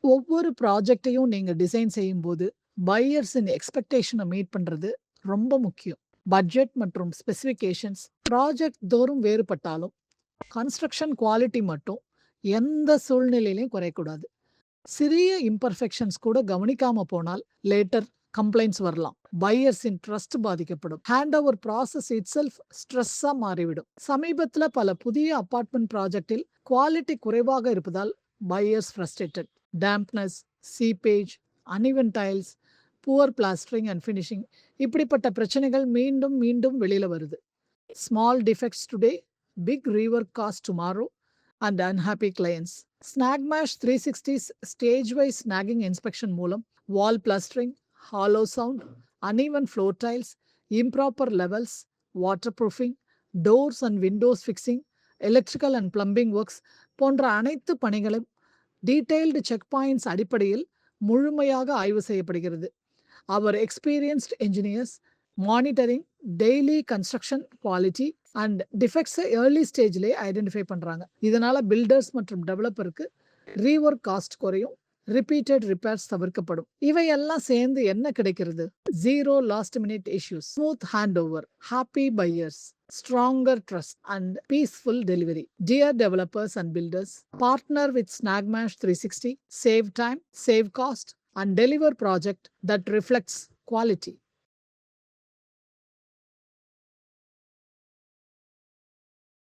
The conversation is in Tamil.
ஒவ்வொரு ப்ராஜெக்ட்டையும் நீங்க டிசைன் செய்யும்போது, பையர்ஸின் எக்ஸ்பெக்டேஷன மீட் பண்றது ரொம்ப முக்கியம். பட்ஜெட் மற்றும் ஸ்பெசிஃபிகேஷன்ஸ் ப்ராஜெக்ட் தோறும் வேறுபட்டாலும், கன்ஸ்ட்ரக்ஷன் குவாலிட்டி மட்டும் எந்த சூழ்நிலையிலும் குறையக்கூடாது. சிறிய இம்பர்ஃபெக்ஷன்ஸ் கூட கவனிக்காம போனால், லேட்டர் கம்ப்ளைண்ட்ஸ் வரலாம். பையர்ஸின் ட்ரஸ்ட் பாதிக்கப்படும். ஹேண்ட் ஓவர் ப்ராசஸ் இட்செல்ஃப் ஸ்ட்ரெஸ்ஸா மாறிவிடும். சமீபத்தில பல புதிய அபார்ட்மெண்ட் ப்ராஜெக்ட்டில் குவாலிட்டி குறைவாக இருப்பதால் buyers frustrated. Dampness, seepage, uneven tiles, poor plastering and finishing இப்படிப்பட்ட பிரச்சனைகள் மீண்டும் மீண்டும் வெளியில வருது. Small defects today, big rework cost tomorrow and unhappy clients. Snagmesh 360's stage wise snagging inspection மூலம் wall plastering, hollow sound, uneven floor tiles, improper levels, waterproofing, doors and windows fixing, electrical and plumbing works போன்ற அனைத்து பணிகளும் டீடைல்டு செக் பாயிண்ட்ஸ் அடிப்படையில் முழுமையாக ஆய்வு செய்யப்படுகிறது. அவர் experienced engineers monitoring daily construction quality and டிஃபெக்ட்ஸை ஏர்லி ஸ்டேஜ்லேயே ஐடென்டிஃபை பண்ணுறாங்க. இதனால் பில்டர்ஸ் மற்றும் டெவலப்பருக்கு ரீவொர்க் காஸ்ட் குறையும், ரிப்பீட்டட் ரிப்பேர்ஸ் தவிர்க்கப்படும். இவையெல்லாம் சேர்ந்து என்ன கிடைக்கிறது? Zero last minute issues, smooth hand over, happy buyers, stronger trust and peaceful delivery. Dear developers and builders, partner with Snagmash 360, save time, save cost and deliver project that reflects quality.